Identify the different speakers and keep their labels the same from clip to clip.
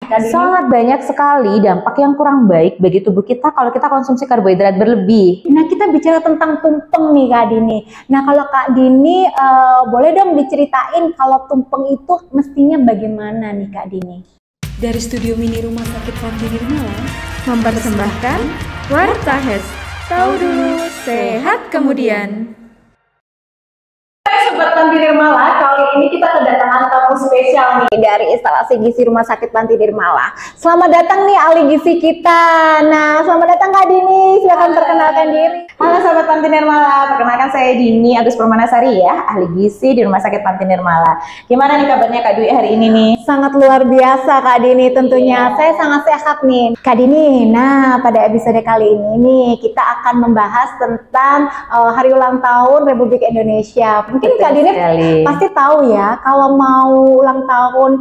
Speaker 1: Kak Dini?
Speaker 2: Sangat banyak sekali dampak yang kurang baik bagi tubuh kita kalau kita konsumsi karbohidrat berlebih.
Speaker 1: Nah, kita bicara tentang tumpeng nih Kak Dini. Nah, kalau Kak Dini boleh dong diceritain kalau tumpeng itu mestinya bagaimana nih Kak Dini?
Speaker 3: Dari Studio Mini Rumah Sakit Panti Nirmala mempersembahkan Warta Hes. Tahu dulu, sehat kemudian.
Speaker 1: Sobat Panti Nirmala, kali ini kita kedatangan tamu spesial nih dari instalasi gizi Rumah Sakit Panti Nirmala. Selamat datang nih ahli gizi kita. Nah, selamat datang Kak Dini. Silakan perkenalkan diri.
Speaker 2: Halo Sobat Panti Nirmala, perkenalkan saya Dini Agus Permanasari ya, ahli gizi di Rumah Sakit Panti Nirmala. Gimana nih kabarnya Kak Dwi hari ini nih?
Speaker 1: Sangat luar biasa Kak Dini tentunya. Saya sangat sehat nih Kak Dini. Nah, pada episode kali ini nih kita akan membahas tentang hari ulang tahun Republik Indonesia. Mungkin Kak Dini pasti tahu ya, kalau mau ulang tahun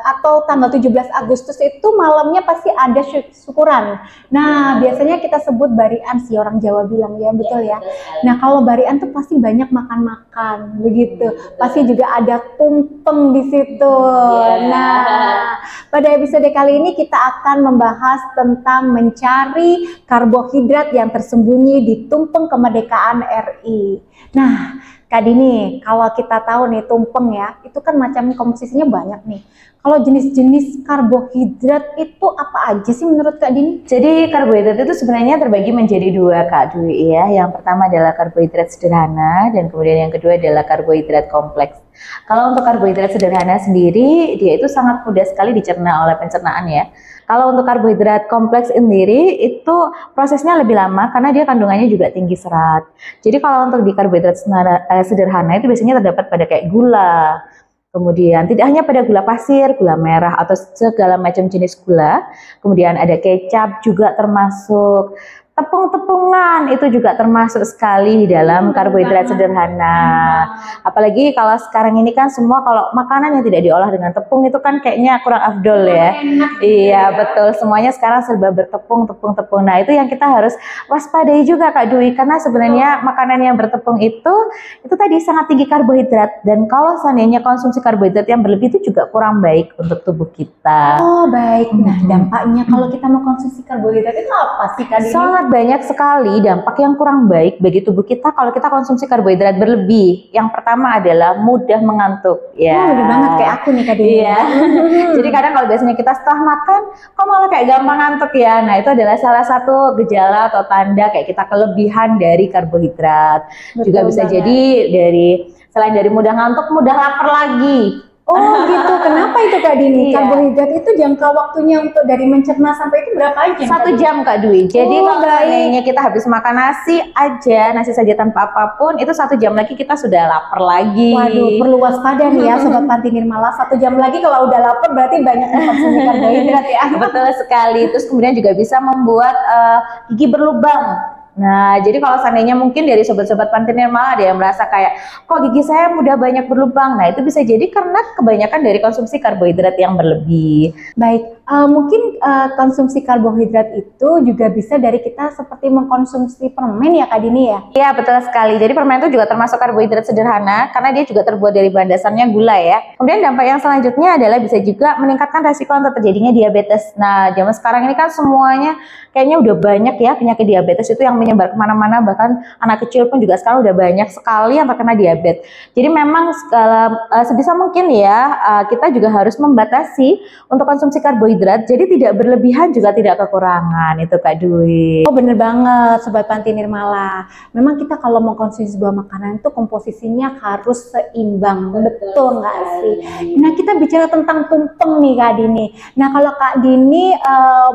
Speaker 1: atau tanggal 17 Agustus itu malamnya pasti ada syukuran. Nah, biasanya kita sebut barian sih, orang Jawa bilang ya, betul ya. Nah, kalau barian tuh pasti banyak makan-makan begitu. Pasti juga ada tumpeng di situ. Nah, pada episode kali ini kita akan membahas tentang mencari karbohidrat yang tersembunyi di tumpeng kemerdekaan RI. Nah, Kak Dini, kalau kita tahu nih tumpeng ya, itu kan macam komposisinya banyak nih. Kalau jenis-jenis karbohidrat itu apa aja sih menurut Kak Dini?
Speaker 2: Jadi karbohidrat itu sebenarnya terbagi menjadi dua Kak Dwi ya. Yang pertama adalah karbohidrat sederhana dan kemudian yang kedua adalah karbohidrat kompleks. Kalau untuk karbohidrat sederhana sendiri, dia itu sangat mudah sekali dicerna oleh pencernaan ya. Kalau untuk karbohidrat kompleks sendiri itu prosesnya lebih lama karena dia kandungannya juga tinggi serat. Jadi kalau untuk di karbohidrat sederhana itu biasanya terdapat pada kayak gula, kemudian tidak hanya pada gula pasir, gula merah atau segala macam jenis gula, kemudian ada kecap juga termasuk. Tepung-tepungan itu juga termasuk sekali dalam karbohidrat sederhana. Apalagi kalau sekarang ini kan semua kalau makanan yang tidak diolah dengan tepung itu kan kayaknya kurang afdol ya. Iya betul, semuanya sekarang serba bertepung, tepung. Nah itu yang kita harus waspadai juga Kak Dwi, karena sebenarnya makanan yang bertepung itu tadi sangat tinggi karbohidrat, dan kalau seandainya konsumsi karbohidrat yang berlebih itu juga kurang baik untuk tubuh kita.
Speaker 1: Oh baik, nah dampaknya kalau kita mau konsumsi karbohidrat itu apa sih Kak Dini?
Speaker 2: Sangat banyak sekali dampak yang kurang baik bagi tubuh kita kalau kita konsumsi karbohidrat berlebih. Yang pertama adalah mudah mengantuk. Ya.
Speaker 1: Mudah banget kayak aku nih Kak Dini.
Speaker 2: Iya. Jadi kadang kalau biasanya kita setelah makan, kok malah kayak gampang ngantuk ya. Nah itu adalah salah satu gejala atau tanda kayak kita kelebihan dari karbohidrat.
Speaker 1: Betul
Speaker 2: juga bisa
Speaker 1: banget.
Speaker 2: jadi selain dari mudah ngantuk, mudah lapar lagi.
Speaker 1: Oh gitu, kenapa itu Kak Dini?
Speaker 2: Iya.
Speaker 1: Karbohidrat itu jangka waktunya untuk dari mencerna sampai itu berapa jam?
Speaker 2: 1 jam Kak Dwi. Jadi
Speaker 1: Oh,
Speaker 2: kalau
Speaker 1: baik.
Speaker 2: seandainya kita habis makan nasi aja, nasi saja tanpa apapun, itu 1 jam lagi kita sudah lapar lagi.
Speaker 1: Waduh, perlu waspada nih ya Sobat Panti Nirmala. 1 jam lagi kalau udah lapar berarti banyak konsumsi karbohidrat ya.
Speaker 2: Betul sekali. Terus kemudian juga bisa membuat gigi berlubang. Nah, jadi kalau seandainya mungkin dari sobat-sobat Panti Nirmala ada yang merasa kayak, kok gigi saya mudah banyak berlubang. Nah, itu bisa jadi karena kebanyakan dari konsumsi karbohidrat yang berlebih.
Speaker 1: Baik, mungkin konsumsi karbohidrat itu juga bisa dari kita seperti mengkonsumsi permen ya Kak Dini ya?
Speaker 2: Iya, betul sekali. Jadi permen itu juga termasuk karbohidrat sederhana karena dia juga terbuat dari bahan dasarnya gula ya. Kemudian dampak yang selanjutnya adalah bisa juga meningkatkan resiko untuk terjadinya diabetes. Nah, zaman sekarang ini kan semuanya kayaknya udah banyak ya penyakit diabetes itu yang menyebar kemana-mana, bahkan anak kecil pun juga sekarang udah banyak sekali yang terkena diabetes. Jadi memang sebisa mungkin ya kita juga harus membatasi untuk konsumsi karbohidrat, jadi tidak berlebihan juga tidak kekurangan, itu Kak Dwi.
Speaker 1: Oh bener banget Sobat Panti Nirmala. Memang kita kalau mengkonsumsi sebuah makanan itu komposisinya harus seimbang, betul nggak sih? Nah kita bicara tentang tumpeng nih Kak Dini. Nah kalau Kak Dini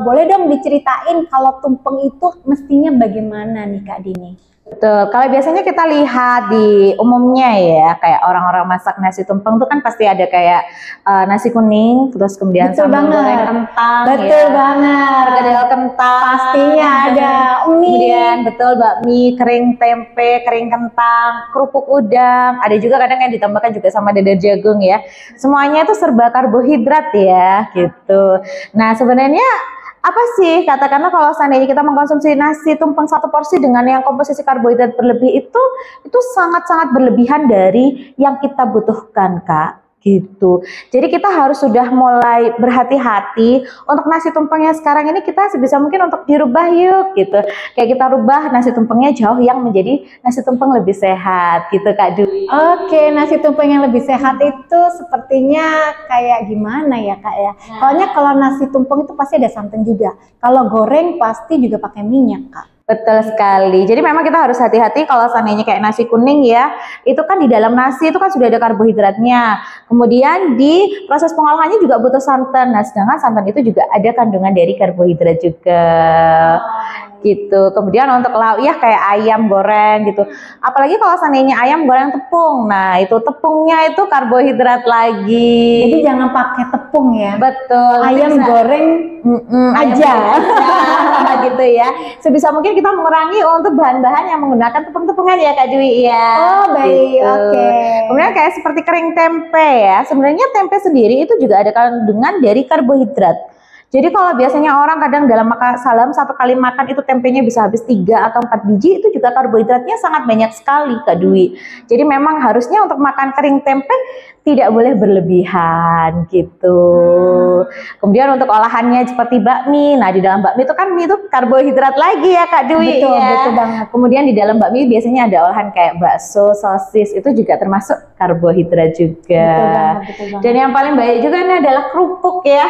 Speaker 1: boleh dong diceritain kalau tumpeng itu mestinya bagaimana nih Kak Dini?
Speaker 2: Betul, kalau biasanya kita lihat di umumnya ya, kayak orang-orang masak nasi tumpeng tuh kan pasti ada kayak nasi kuning, terus kemudian sambal goreng kentang,
Speaker 1: betul
Speaker 2: ya,
Speaker 1: banget,
Speaker 2: perkedel kentang,
Speaker 1: pastinya ada mie,
Speaker 2: kemudian betul bakmi, kering tempe, kering kentang, kerupuk udang, ada juga kadang yang ditambahkan juga sama dadar jagung ya. Semuanya itu serba karbohidrat ya, gitu. Nah sebenarnya apa sih, katakanlah kalau seandainya kita mengkonsumsi nasi tumpeng 1 porsi dengan yang komposisi karbohidrat berlebih itu sangat-sangat berlebihan dari yang kita butuhkan Kak. gitu. Jadi kita harus sudah mulai berhati-hati untuk nasi tumpengnya sekarang ini, kita sebisa mungkin untuk dirubah yuk gitu. Kayak kita rubah nasi tumpengnya jauh yang menjadi nasi tumpeng lebih sehat gitu Kak Dwi.
Speaker 1: Oke, nasi tumpeng yang lebih sehat itu sepertinya kayak gimana ya Kak ya? Soalnya kalau nasi tumpeng itu pasti ada santan juga. Kalau goreng pasti juga pakai minyak Kak.
Speaker 2: Betul sekali. Jadi memang kita harus hati-hati kalau seandainya kayak nasi kuning ya, itu kan di dalam nasi itu kan sudah ada karbohidratnya. Kemudian di proses pengolahannya juga butuh santan. Nah, sedangkan santan itu juga ada kandungan dari karbohidrat juga. Gitu. Kemudian untuk lauk ya kayak ayam goreng gitu. Apalagi kalau seandainya ayam goreng tepung. Nah, itu tepungnya itu karbohidrat lagi.
Speaker 1: Jadi jangan pakai tepung ya.
Speaker 2: Betul.
Speaker 1: Ayam goreng aja.
Speaker 2: Gitu ya. Sebisa mungkin kita mengurangi untuk bahan-bahan yang menggunakan tepung-tepungan ya Kak Dwi ya.
Speaker 1: Oh baik,
Speaker 2: gitu.
Speaker 1: Oke.
Speaker 2: Kemudian kayak seperti kering tempe ya. Sebenarnya tempe sendiri itu juga ada kandungan dari karbohidrat. Jadi kalau biasanya orang kadang dalam satu kali makan itu tempenya bisa habis 3 atau 4 biji, itu juga karbohidratnya sangat banyak sekali Kak Dwi. Jadi memang harusnya untuk makan kering tempe tidak boleh berlebihan gitu. Kemudian untuk olahannya seperti bakmi. Nah, di dalam bakmi itu kan mie itu karbohidrat lagi ya Kak Dwi.
Speaker 1: Betul,
Speaker 2: ya.
Speaker 1: betul banget.
Speaker 2: Kemudian di dalam bakmi biasanya ada olahan kayak bakso, sosis, itu juga termasuk karbohidrat juga.
Speaker 1: Betul banget, betul banget.
Speaker 2: Dan yang paling baik juga ini adalah kerupuk ya.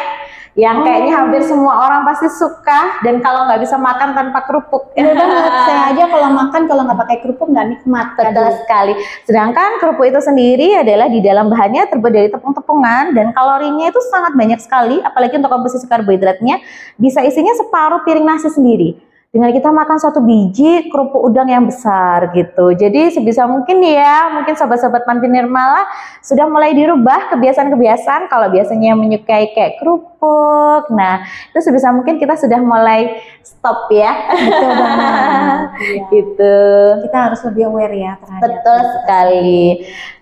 Speaker 2: Yang kayaknya hampir semua orang pasti suka, dan kalau nggak bisa makan tanpa kerupuk.
Speaker 1: Betul banget. Saya aja kalau makan kalau nggak pakai kerupuk nggak nikmat.
Speaker 2: Betul sekali. Sedangkan kerupuk itu sendiri adalah di dalam bahannya terbuat dari tepung-tepungan dan kalorinya itu sangat banyak sekali, apalagi untuk komposisi karbohidratnya bisa isinya separuh piring nasi sendiri. Dengan kita makan 1 biji kerupuk udang yang besar gitu. Jadi sebisa mungkin ya, mungkin sobat-sobat Panti Nirmala sudah mulai dirubah kebiasaan-kebiasaan. Kalau biasanya menyukai kayak kerupuk, nah itu sebisa mungkin kita sudah mulai stop ya.
Speaker 1: Betul banget. Iya.
Speaker 2: Gitu.
Speaker 1: Kita harus lebih aware ya terhadap.
Speaker 2: Betul sekali.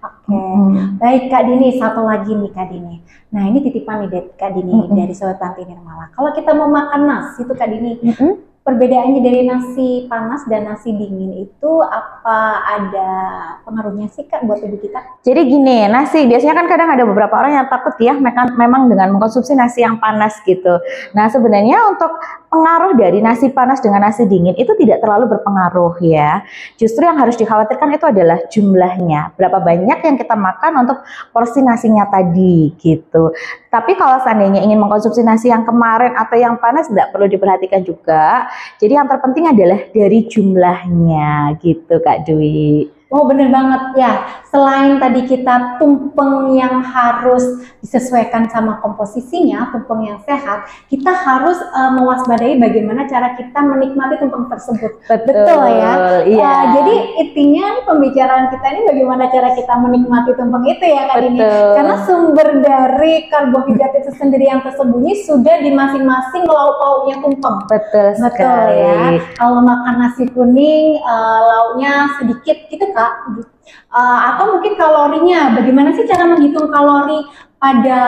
Speaker 1: Oke. Baik Kak Dini, satu lagi nih Kak Dini. Nah ini titipan nih Kak Dini dari Sobat Panti Nirmala. Kalau kita mau makan nasi itu Kak Dini, perbedaannya dari nasi panas dan nasi dingin itu apa ada pengaruhnya sih Kak buat tubuh kita?
Speaker 2: Jadi gini, nasi biasanya kan kadang ada beberapa orang yang takut ya memang dengan mengkonsumsi nasi yang panas gitu. Nah sebenarnya untuk pengaruh dari nasi panas dengan nasi dingin itu tidak terlalu berpengaruh ya. Justru yang harus dikhawatirkan itu adalah jumlahnya. Berapa banyak yang kita makan untuk porsi nasinya tadi gitu. Tapi kalau seandainya ingin mengkonsumsi nasi yang kemarin atau yang panas tidak perlu diperhatikan juga. Jadi yang terpenting adalah dari jumlahnya gitu Kak Dwi.
Speaker 1: Oh bener banget ya, selain tadi kita tumpeng yang harus disesuaikan sama komposisinya, tumpeng yang sehat, kita harus mewaspadai bagaimana cara kita menikmati tumpeng tersebut. Betul ya?
Speaker 2: Iya.
Speaker 1: Jadi intinya pembicaraan kita ini bagaimana cara kita menikmati tumpeng itu ya Kak Dini. Karena sumber dari karbohidrat itu sendiri yang tersembunyi sudah di masing-masing lauk pauknya tumpeng.
Speaker 2: Betul
Speaker 1: Betul ya. Kalau makan nasi kuning, lauknya sedikit gitu Kak. Atau mungkin kalorinya, bagaimana sih cara menghitung kalori pada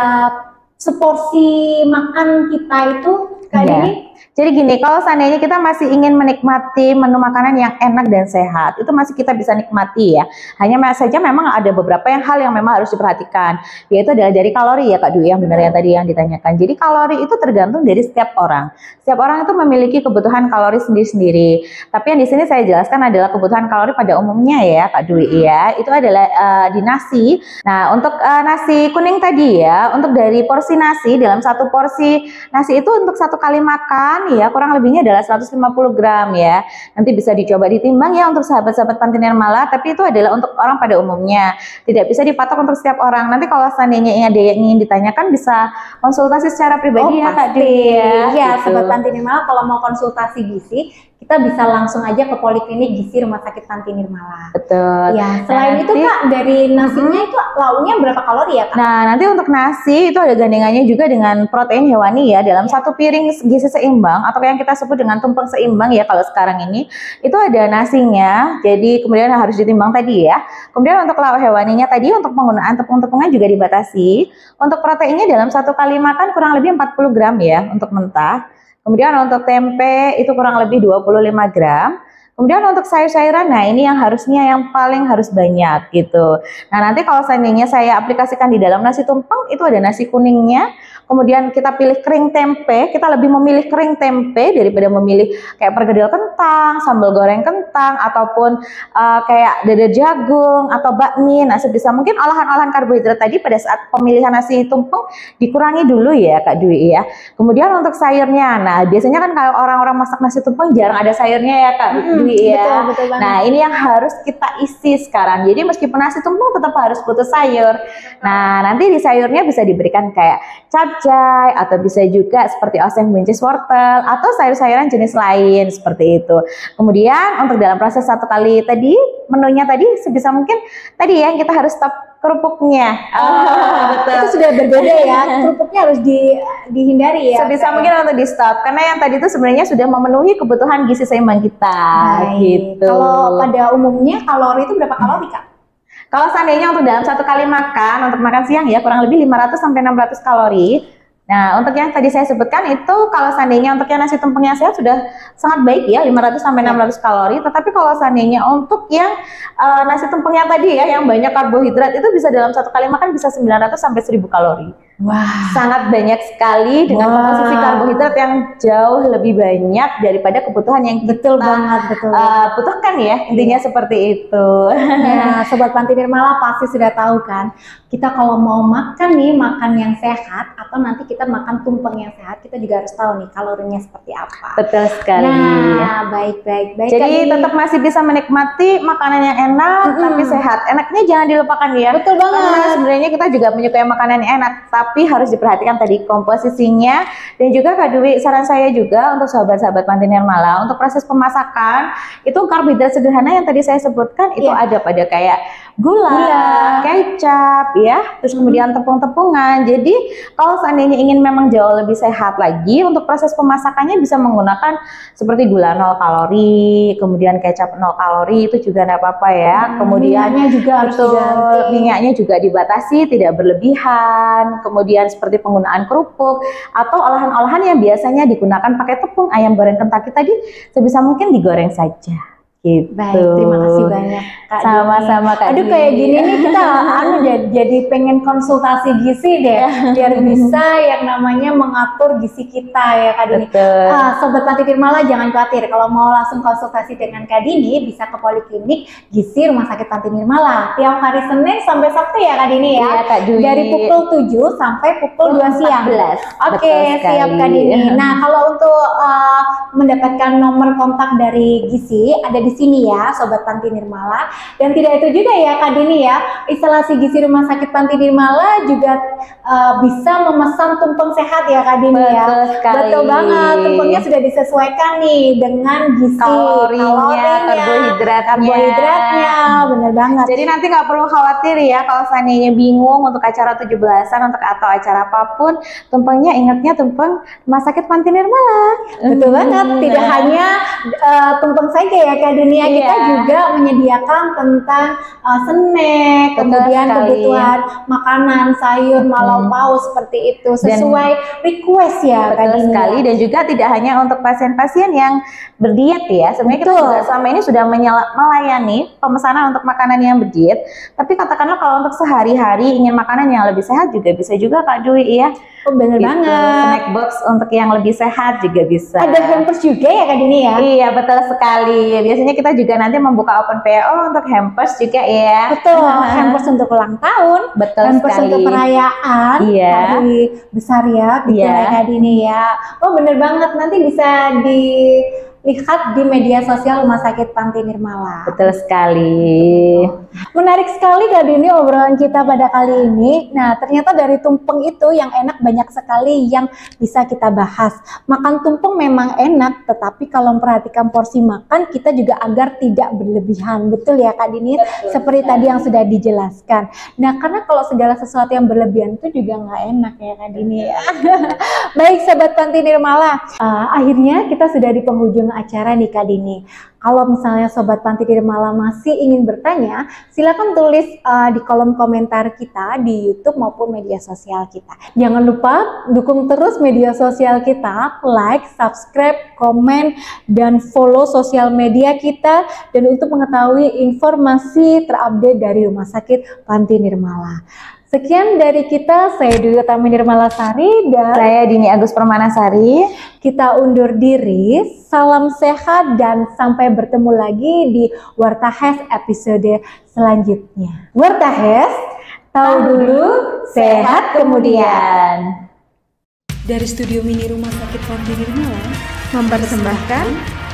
Speaker 1: seporsi makan kita itu Kak Dini?
Speaker 2: Jadi gini, kalau seandainya kita masih ingin menikmati menu makanan yang enak dan sehat, itu masih kita bisa nikmati ya. Hanya saja memang ada beberapa hal yang memang harus diperhatikan, yaitu adalah dari kalori ya Kak Dwi, yang benar yang tadi yang ditanyakan. Jadi kalori itu tergantung dari setiap orang. Setiap orang itu memiliki kebutuhan kalori sendiri-sendiri. Tapi yang di sini saya jelaskan adalah kebutuhan kalori pada umumnya ya Kak Dwi ya. Itu adalah di nasi. Nah untuk nasi kuning tadi ya, untuk dari porsi nasi, dalam satu porsi nasi itu untuk 1 kali makan ya kurang lebihnya adalah 150 gram ya. Nanti bisa dicoba ditimbang ya untuk sahabat-sahabat Panti Nirmala, tapi itu adalah untuk orang pada umumnya. Tidak bisa dipatok untuk setiap orang. Nanti kalau seandainya ada yang ingin ditanyakan bisa konsultasi secara pribadi ya Kak Dwi ya.
Speaker 1: Iya, Sobat Panti Nirmala kalau mau konsultasi gizi, kita bisa langsung aja ke Poliklinik Gizi Rumah Sakit Panti Nirmala.
Speaker 2: Betul.
Speaker 1: Ya, selain itu Kak, dari nasinya itu lauknya berapa kalori ya Kak?
Speaker 2: Nah, nanti untuk nasi itu ada gandengannya juga dengan protein hewani ya. Dalam satu piring gizi seimbang atau yang kita sebut dengan tumpeng seimbang ya kalau sekarang ini, itu ada nasinya. Jadi kemudian harus ditimbang tadi ya. Kemudian untuk lauk hewaninya tadi untuk penggunaan tepung-tepungan juga dibatasi. Untuk proteinnya dalam 1 kali makan kurang lebih 40 gram ya untuk mentah. Kemudian untuk tempe itu kurang lebih 25 gram. Kemudian untuk sayur-sayuran, nah ini yang harusnya yang paling harus banyak gitu. Nah nanti kalau seandainya saya aplikasikan di dalam nasi tumpeng, itu ada nasi kuningnya. Kemudian kita pilih kering tempe, kita lebih memilih kering tempe daripada memilih kayak perkedel kentang, sambal goreng kentang, ataupun kayak dada jagung atau bakmi. Nah sebisa mungkin olahan-olahan karbohidrat tadi pada saat pemilihan nasi tumpeng dikurangi dulu ya Kak Dwi ya. Kemudian untuk sayurnya, nah biasanya kan kalau orang-orang masak nasi tumpeng jarang ada sayurnya ya Kak Dwi ya.
Speaker 1: Betul banget.
Speaker 2: Nah ini yang harus kita isi sekarang. Jadi meskipun nasi tumpeng tetap harus butuh sayur. Nah nanti di sayurnya bisa diberikan kayak capcay atau bisa juga seperti oseng buncis wortel atau sayur-sayuran jenis lain seperti itu. Kemudian untuk dalam proses satu kali tadi menunya tadi sebisa mungkin tadi ya kita harus stop kerupuknya.
Speaker 1: Betul. Itu sudah berbeda ya. Kerupuknya harus dihindari ya.
Speaker 2: Sebisa mungkin untuk di stop karena yang tadi itu sebenarnya sudah memenuhi kebutuhan gizi seimbang kita. Gitu.
Speaker 1: Kalau pada umumnya kalori itu berapa kalori Kak?
Speaker 2: Kalau seandainya untuk dalam satu kali makan, untuk makan siang ya kurang lebih 500 sampai 600 kalori. Nah, untuk yang tadi saya sebutkan itu kalau seandainya untuk yang nasi tumpeng yang sehat sudah sangat baik ya 500 sampai 600 kalori. Tetapi kalau seandainya untuk yang nasi tumpeng yang tadi ya yang banyak karbohidrat itu bisa dalam satu kali makan bisa 900 sampai 1000 kalori.
Speaker 1: Wah,
Speaker 2: sangat banyak sekali dengan komposisi karbohidrat yang jauh lebih banyak daripada kebutuhan yang kita butuhkan ya, intinya seperti itu.
Speaker 1: Nah, Sobat Panti Nirmala pasti sudah tahu kan, kita kalau mau makan nih, makan yang sehat atau nanti kita makan tumpeng yang sehat, kita juga harus tahu nih kalorinya seperti apa.
Speaker 2: Betul sekali.
Speaker 1: Nah, baik.
Speaker 2: Jadi tetap masih bisa menikmati makanan yang enak tapi sehat. Enaknya jangan dilupakan ya.
Speaker 1: Betul banget.
Speaker 2: Karena sebenarnya kita juga menyukai makanan yang enak, tapi harus diperhatikan tadi komposisinya. Dan juga Kak Dwi, saran saya juga untuk sahabat-sahabat Panti Nirmala, untuk proses pemasakan itu karbohidrat sederhana yang tadi saya sebutkan itu ada pada kayak gula, kecap ya, terus kemudian tepung-tepungan. Jadi kalau seandainya ingin memang jauh lebih sehat lagi, untuk proses pemasakannya bisa menggunakan seperti gula 0 kalori, kemudian kecap 0 kalori, itu juga enggak apa-apa ya. Kemudian
Speaker 1: minyaknya juga harus diganti.
Speaker 2: Minyaknya juga dibatasi, tidak berlebihan. Kemudian seperti penggunaan kerupuk atau olahan-olahan yang biasanya digunakan pakai tepung ayam goreng Kentucky tadi sebisa mungkin digoreng saja. Gitu.
Speaker 1: Baik, terima kasih banyak Kak.
Speaker 2: Sama-sama Kak.
Speaker 1: Aduh kayak gini nih kita jadi pengen konsultasi gizi deh, biar bisa yang namanya mengatur gizi kita ya Kak Dini. Sobat Panti Nirmala jangan khawatir, kalau mau langsung konsultasi dengan Kak Dini bisa ke Poliklinik Gizi Rumah Sakit Panti Nirmala tiap hari Senin sampai Sabtu ya Kak Dini ya.
Speaker 2: Iya, Kak Dwi.
Speaker 1: Dari pukul 7 sampai pukul 2 siang. Oke, siap Kak Dini. Nah, kalau untuk mendapatkan nomor kontak dari gizi ada di sini ya Sobat Panti Nirmala. Dan tidak itu juga ya Kak Dini ya, instalasi gizi Rumah Sakit Panti Nirmala juga bisa memesan tumpeng sehat ya Kak Dini ya. Betul banget, tumpengnya sudah disesuaikan nih dengan gizi, kalorinya, karbohidratnya, bener banget.
Speaker 2: Jadi nanti nggak perlu khawatir ya kalau seandainya bingung untuk acara 17-an atau acara apapun, tumpengnya ingatnya tumpeng Rumah Sakit Panti Nirmala.
Speaker 1: Betul banget, tidak hanya tumpeng saja ya Kak Dunia, kita juga menyediakan tentang snack, kemudian kebutuhan makanan, sayur, lauk pauk seperti itu sesuai request ya Kak Dunia.
Speaker 2: Sekali, dan juga tidak hanya untuk pasien-pasien yang berdiet ya, sebenarnya kita juga selama ini sudah melayani pemesanan untuk makanan yang berdiet, tapi katakanlah kalau untuk sehari-hari ingin makanan yang lebih sehat juga bisa juga Kak Dwi ya.
Speaker 1: Oh bener banget.
Speaker 2: Snack box untuk yang lebih sehat juga bisa.
Speaker 1: Ada hampers juga ya Kak Dini ya?
Speaker 2: Iya betul sekali. Biasanya kita juga nanti membuka open PO untuk hampers juga ya.
Speaker 1: Betul. Hampers untuk ulang tahun.
Speaker 2: Betul
Speaker 1: hampers
Speaker 2: sekali.
Speaker 1: Untuk perayaan.
Speaker 2: Iya.
Speaker 1: Hari besar ya. Iya. Kak Dini ya. Oh bener banget. Nanti bisa dilihat di media sosial Rumah Sakit Panti Nirmala.
Speaker 2: Betul sekali.
Speaker 1: Menarik sekali Kak Dini obrolan kita pada kali ini. Nah ternyata dari tumpeng itu yang enak banyak sekali yang bisa kita bahas. Makan tumpeng memang enak, tetapi kalau memperhatikan porsi makan kita juga agar tidak berlebihan. Betul ya Kak Dini? Betul, seperti tadi yang sudah dijelaskan. Nah karena kalau segala sesuatu yang berlebihan itu juga nggak enak ya Kak Dini ya. Baik Sobat Panti Nirmala, akhirnya kita sudah di penghujung ujung acara nih Kak Dini. Kalau misalnya Sobat Panti Nirmala masih ingin bertanya, silakan tulis di kolom komentar kita di YouTube maupun media sosial kita. Jangan lupa dukung terus media sosial kita, like, subscribe, komen, dan follow sosial media kita. Dan untuk mengetahui informasi terupdate dari Rumah Sakit Panti Nirmala. Sekian dari kita, saya Dwi Utami Nirmalasari dan
Speaker 2: saya Dini Agus Permanasari.
Speaker 1: Kita undur diri, salam sehat dan sampai bertemu lagi di Warta Hes episode selanjutnya. Warta Hes, tahu dulu, sehat kemudian.
Speaker 3: Dari Studio Mini Rumah Sakit Panti Nirmala mempersembahkan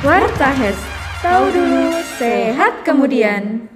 Speaker 3: Warta Hes, tahu dulu, sehat kemudian.